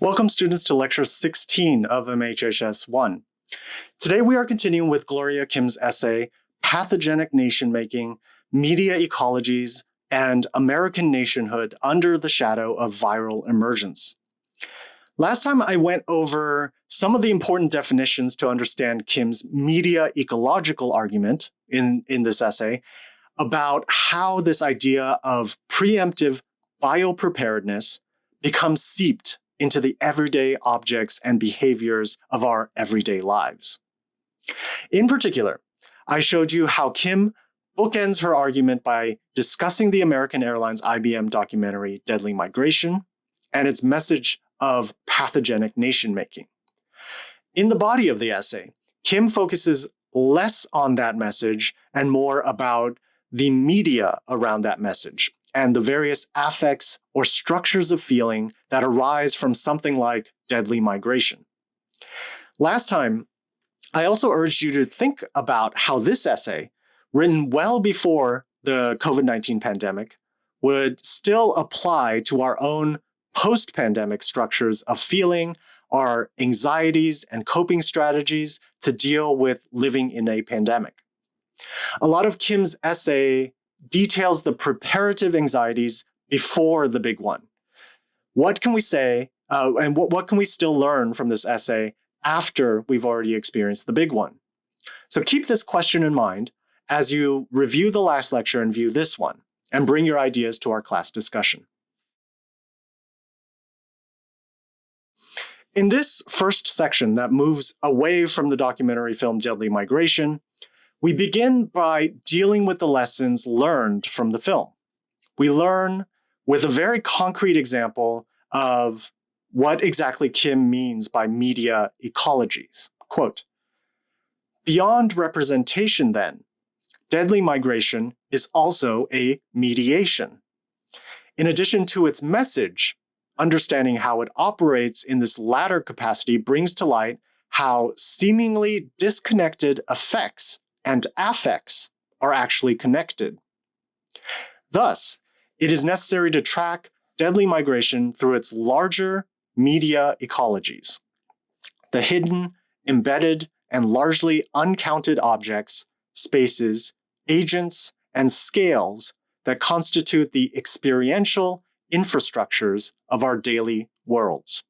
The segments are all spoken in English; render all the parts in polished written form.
Welcome students to lecture 16 of MHHS 1. Today we are continuing with Gloria Kim's essay, Pathogenic Nation-Making, Media Ecologies, and American Nationhood Under the Shadow of Viral Emergence. Last time I went over some of the important definitions to understand Kim's media ecological argument in this essay about how this idea of preemptive biopreparedness becomes seeped into the everyday objects and behaviors of our everyday lives. In particular, I showed you how Kim bookends her argument by discussing the American Airlines IBM documentary Deadly Migration and its message of pathogenic nation-making. In the body of the essay, Kim focuses less on that message and more about the media around that message and the various affects or structures of feeling that arise from something like deadly migration. Last time, I also urged you to think about how this essay, written well before the COVID-19 pandemic, would still apply to our own post-pandemic structures of feeling, our anxieties and coping strategies to deal with living in a pandemic. A lot of Kim's essay details the preparative anxieties before the big one. What can we say, and what can we still learn from this essay after we've already experienced the big one? So keep this question in mind as you review the last lecture and view this one, and bring your ideas to our class discussion. In this first section that moves away from the documentary film Deadly Migration, we begin by dealing with the lessons learned from the film. We learn with a very concrete example of what exactly Kim means by media ecologies. Quote, "Beyond representation then, Deadly Migration is also a mediation. In addition to its message, understanding how it operates in this latter capacity brings to light how seemingly disconnected effects and affects are actually connected. Thus, it is necessary to track deadly migration through its larger media ecologies, the hidden, embedded, and largely uncounted objects, spaces, agents, and scales that constitute the experiential infrastructures of our daily worlds."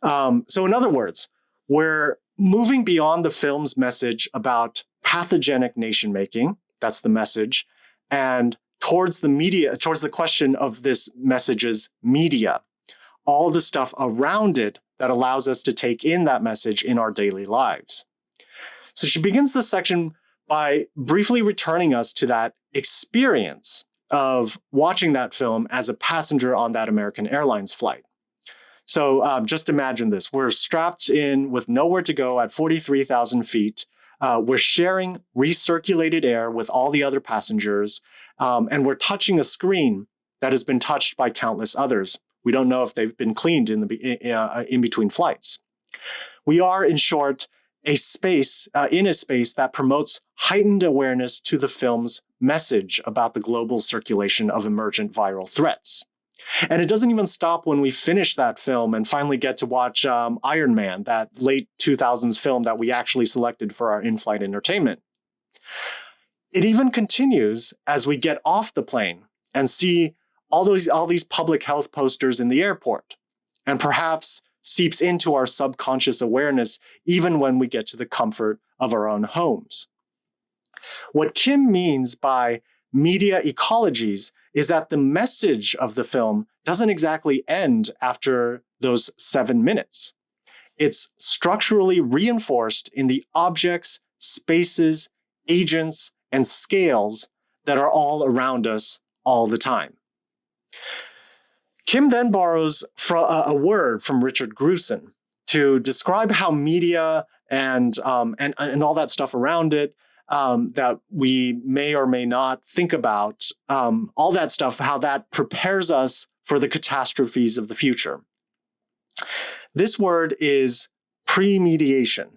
So in other words, we're moving beyond the film's message about pathogenic nation-making, that's the message, and towards the question of this message's media, all the stuff around it that allows us to take in that message in our daily lives. So she begins this section by briefly returning us to that experience of watching that film as a passenger on that American Airlines flight. So just imagine this. We're strapped in with nowhere to go at 43,000 feet. We're sharing recirculated air with all the other passengers, and we're touching a screen that has been touched by countless others. We don't know if they've been cleaned in between flights. We are, in short, in a space that promotes heightened awareness to the film's message about the global circulation of emergent viral threats. And it doesn't even stop when we finish that film and finally get to watch Iron Man, that late 2000s film that we actually selected for our in-flight entertainment. It even continues as we get off the plane and see all these public health posters in the airport, and perhaps seeps into our subconscious awareness even when we get to the comfort of our own homes. What Kim means by media ecologies is that the message of the film doesn't exactly end after those 7 minutes. It's structurally reinforced in the objects, spaces, agents, and scales that are all around us all the time. Kim then borrows a word from Richard Gruson to describe how media and all that stuff around it that we may or may not think about, all that stuff, how that prepares us for the catastrophes of the future. This word is pre-mediation,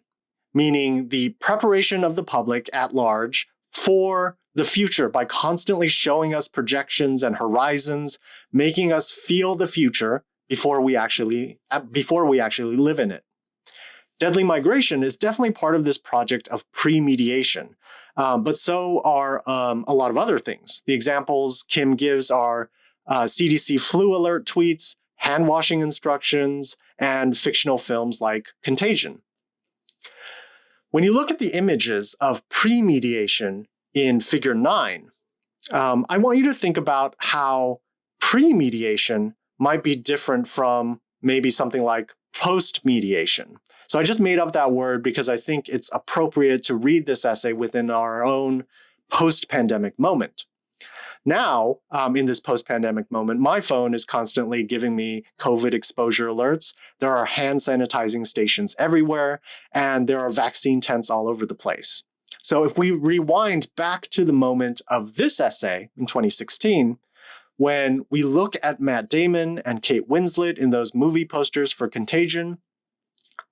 meaning the preparation of the public at large for the future by constantly showing us projections and horizons, making us feel the future before we actually live in it. Deadly migration is definitely part of this project of pre-mediation, but so are a lot of other things. The examples Kim gives are CDC flu alert tweets, hand washing instructions, and fictional films like Contagion. When you look at the images of pre-mediation in Figure 9, I want you to think about how pre-mediation might be different from maybe something like post-mediation. So I just made up that word because I think it's appropriate to read this essay within our own post-pandemic moment. Now, in this post-pandemic moment, my phone is constantly giving me COVID exposure alerts. There are hand sanitizing stations everywhere, and there are vaccine tents all over the place. So if we rewind back to the moment of this essay in 2016, when we look at Matt Damon and Kate Winslet in those movie posters for Contagion,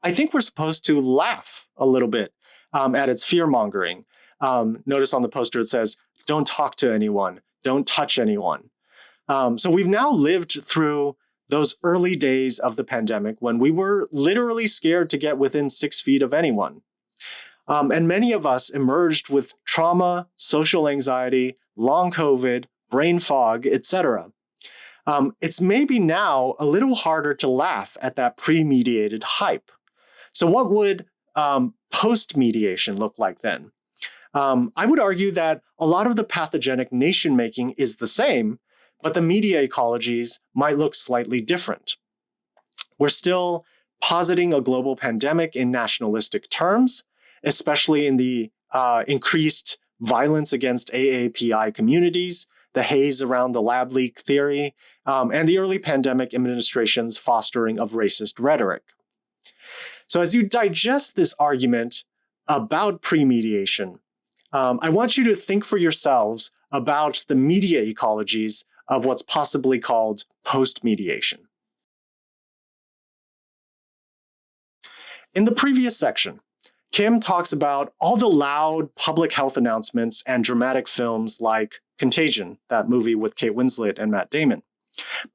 I think we're supposed to laugh a little bit at its fear-mongering. Notice on the poster it says, "Don't talk to anyone. Don't touch anyone." So we've now lived through those early days of the pandemic when we were literally scared to get within 6 feet of anyone. And many of us emerged with trauma, social anxiety, long COVID, brain fog, etc. It's maybe now a little harder to laugh at that pre-mediated hype. So what would post-mediation look like then? I would argue that a lot of the pathogenic nation-making is the same, but the media ecologies might look slightly different. We're still positing a global pandemic in nationalistic terms, especially in the increased violence against AAPI communities, the haze around the lab leak theory, and the early pandemic administration's fostering of racist rhetoric. So as you digest this argument about pre-mediation, I want you to think for yourselves about the media ecologies of what's possibly called post-mediation. In the previous section, Kim talks about all the loud public health announcements and dramatic films like Contagion, that movie with Kate Winslet and Matt Damon.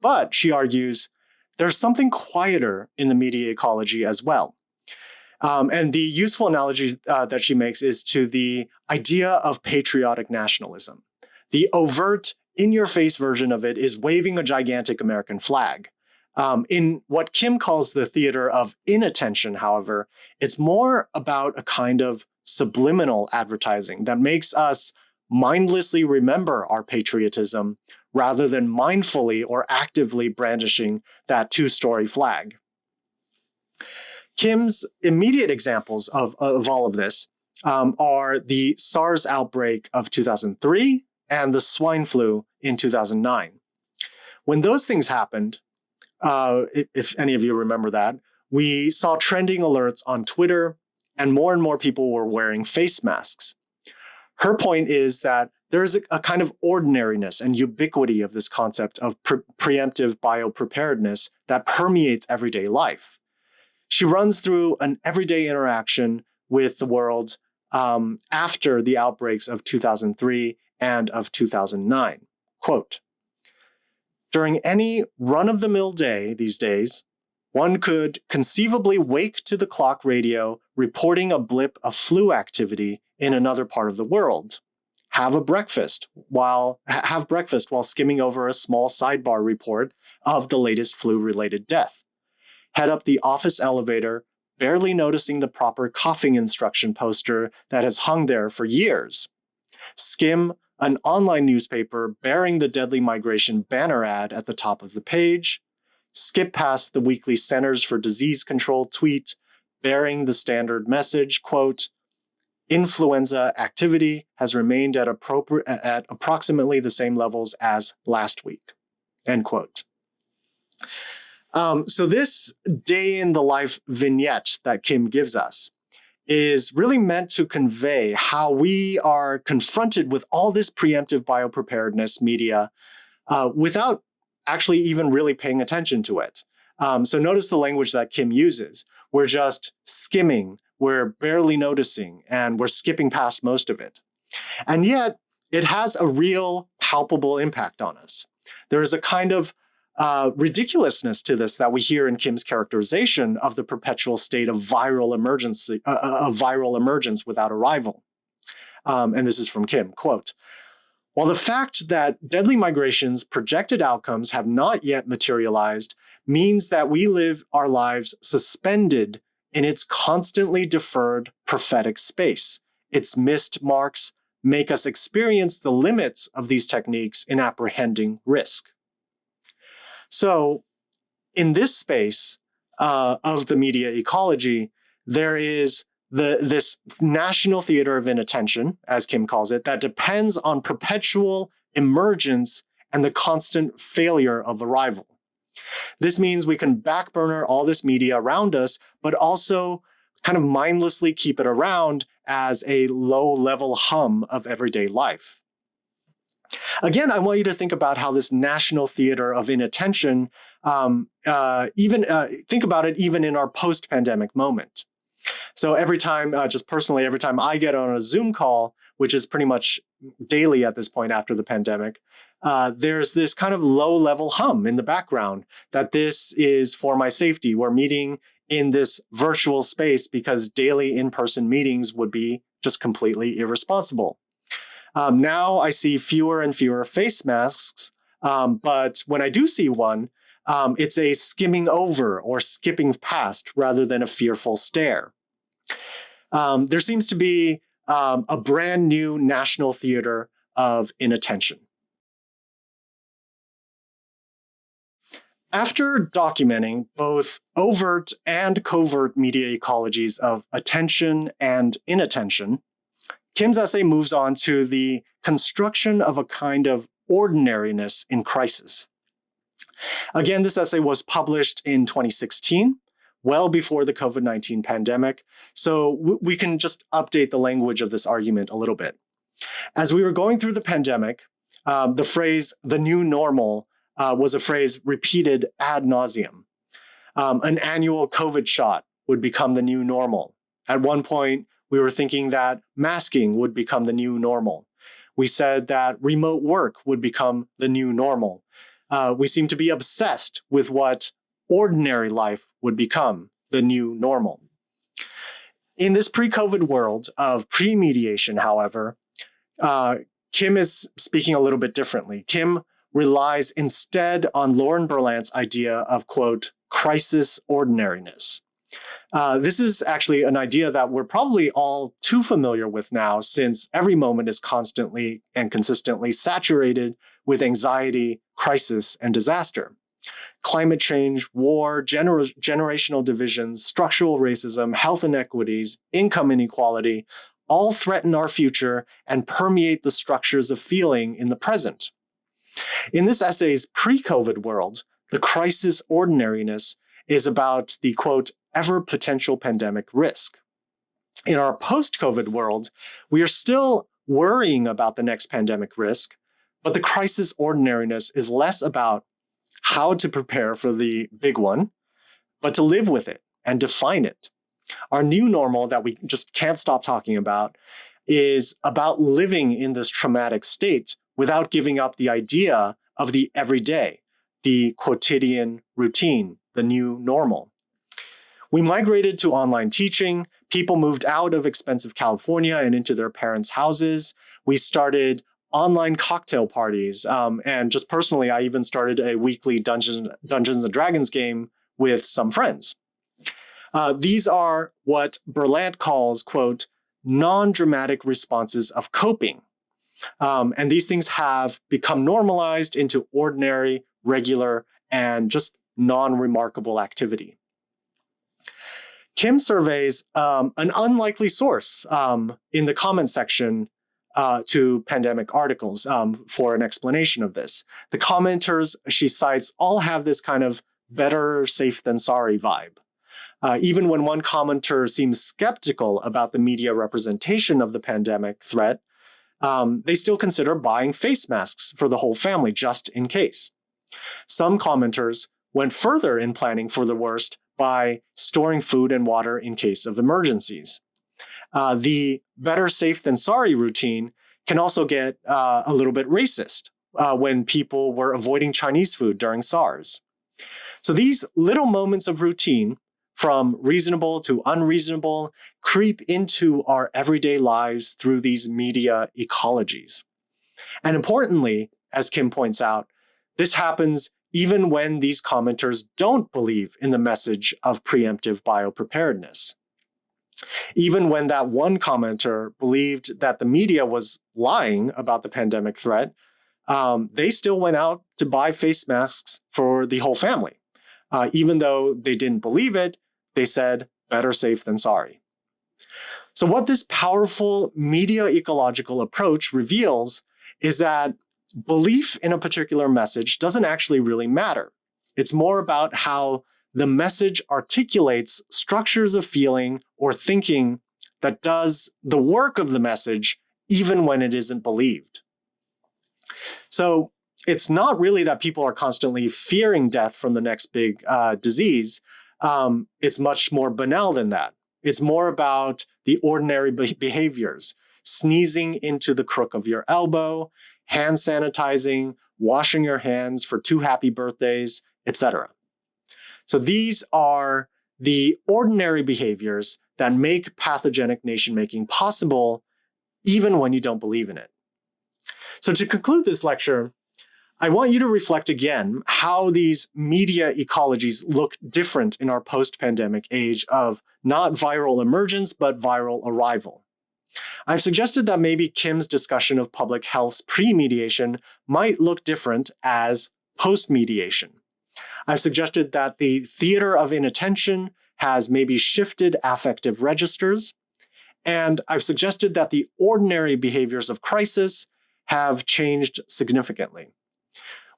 But she argues there's something quieter in the media ecology as well. And the useful analogy that she makes is to the idea of patriotic nationalism. The overt, in-your-face version of it is waving a gigantic American flag. In what Kim calls the theater of inattention, however, it's more about a kind of subliminal advertising that makes us mindlessly remember our patriotism rather than mindfully or actively brandishing that two-story flag. Kim's immediate examples of all of this are the SARS outbreak of 2003 and the swine flu in 2009. When those things happened, if any of you remember that, we saw trending alerts on Twitter, and more people were wearing face masks. Her point is that there is a kind of ordinariness and ubiquity of this concept of preemptive biopreparedness that permeates everyday life. She runs through an everyday interaction with the world after the outbreaks of 2003 and of 2009. Quote, "During any run-of-the-mill day these days, one could conceivably wake to the clock radio reporting a blip of flu activity in another part of the world. Have breakfast while skimming over a small sidebar report of the latest flu-related death. Head up the office elevator, barely noticing the proper coughing instruction poster that has hung there for years. Skim an online newspaper bearing the deadly migration banner ad at the top of the page. Skip past the weekly Centers for Disease Control tweet bearing the standard message, quote, influenza activity has remained at approximately the same levels as last week, end quote. So this day in the life vignette that Kim gives us is really meant to convey how we are confronted with all this preemptive biopreparedness media without actually even really paying attention to it. So notice the language that Kim uses. We're just skimming, we're barely noticing, and we're skipping past most of it. And yet, it has a real palpable impact on us. There is a kind of ridiculousness to this that we hear in Kim's characterization of the perpetual state of viral emergence without arrival. And this is from Kim, quote, "While the fact that deadly migration's projected outcomes have not yet materialized means that we live our lives suspended in its constantly deferred prophetic space. Its missed marks make us experience the limits of these techniques in apprehending risk." So in this space of the media ecology, there is this national theater of inattention, as Kim calls it, that depends on perpetual emergence and the constant failure of arrival. This means we can backburner all this media around us, but also kind of mindlessly keep it around as a low-level hum of everyday life. Again, I want you to think about how this national theater of inattention, think about it even in our post-pandemic moment. So every time, just personally, every time I get on a Zoom call, which is pretty much daily at this point after the pandemic, there's this kind of low-level hum in the background that this is for my safety. We're meeting in this virtual space because daily in-person meetings would be just completely irresponsible. Now I see fewer and fewer face masks, but when I do see one, it's a skimming over or skipping past rather than a fearful stare. There seems to be a brand new national theater of inattention. After documenting both overt and covert media ecologies of attention and inattention, Kim's essay moves on to the construction of a kind of ordinariness in crisis. Again, this essay was published in 2016, well before the COVID-19 pandemic, so we can just update the language of this argument a little bit. As we were going through the pandemic, the phrase "the new normal" was a phrase repeated ad nauseum. An annual COVID shot would become the new normal. At one point, we were thinking that masking would become the new normal. We said that remote work would become the new normal. We seem to be obsessed with what ordinary life would become the new normal. In this pre-COVID world of pre-mediation, however, Kim is speaking a little bit differently. Kim relies instead on Lauren Berlant's idea of, quote, crisis ordinariness. This is actually an idea that we're probably all too familiar with now, since every moment is constantly and consistently saturated with anxiety, crisis, and disaster. Climate change, war, generational divisions, structural racism, health inequities, income inequality all threaten our future and permeate the structures of feeling in the present. In this essay's pre-COVID world, the crisis ordinariness is about the, quote, ever potential pandemic risk. In our post-COVID world, we are still worrying about the next pandemic risk, but the crisis ordinariness is less about how to prepare for the big one, but to live with it and define it. Our new normal that we just can't stop talking about is about living in this traumatic state without giving up the idea of the everyday, the quotidian routine, the new normal. We migrated to online teaching. People moved out of expensive California and into their parents' houses. We started online cocktail parties. And just personally, I even started a weekly Dungeons and Dragons game with some friends. These are what Berlant calls, quote, non-dramatic responses of coping. And these things have become normalized into ordinary, regular, and just non-remarkable activity. Kim surveys an unlikely source in the comment section to pandemic articles for an explanation of this. The commenters she cites all have this kind of better safe than sorry vibe. Even when one commenter seems skeptical about the media representation of the pandemic threat, they still consider buying face masks for the whole family just in case. Some commenters went further in planning for the worst by storing food and water in case of emergencies. The better safe than sorry routine can also get a little bit racist. when people were avoiding Chinese food during SARS. So these little moments of routine, from reasonable to unreasonable, creep into our everyday lives through these media ecologies. And importantly, as Kim points out, this happens even when these commenters don't believe in the message of preemptive biopreparedness. Even when that one commenter believed that the media was lying about the pandemic threat, they still went out to buy face masks for the whole family. Even though they didn't believe it, they said, better safe than sorry. So what this powerful media ecological approach reveals is that belief in a particular message doesn't actually really matter. It's more about how the message articulates structures of feeling or thinking that does the work of the message even when it isn't believed. So it's not really that people are constantly fearing death from the next big disease. It's much more banal than that. It's more about the ordinary behaviors, sneezing into the crook of your elbow, hand sanitizing, washing your hands for 2 happy birthdays, etc. So these are the ordinary behaviors that make pathogenic nation-making possible, even when you don't believe in it. So to conclude this lecture, I want you to reflect again how these media ecologies look different in our post-pandemic age of not viral emergence, but viral arrival. I've suggested that maybe Kim's discussion of public health's pre-mediation might look different as post-mediation. I've suggested that the theater of inattention has maybe shifted affective registers, and I've suggested that the ordinary behaviors of crisis have changed significantly.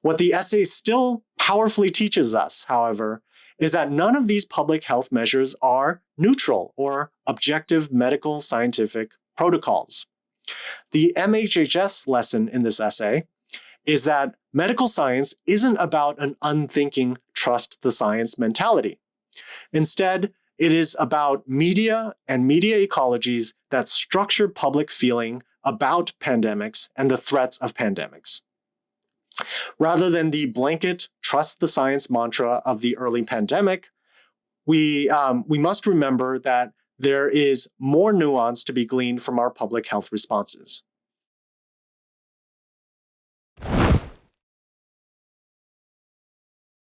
What the essay still powerfully teaches us, however, is that none of these public health measures are neutral or objective medical scientific protocols. The MHHS lesson in this essay is that medical science isn't about an unthinking trust the science mentality. Instead, it is about media and media ecologies that structure public feeling about pandemics and the threats of pandemics. Rather than the blanket trust the science mantra of the early pandemic, we must remember that there is more nuance to be gleaned from our public health responses.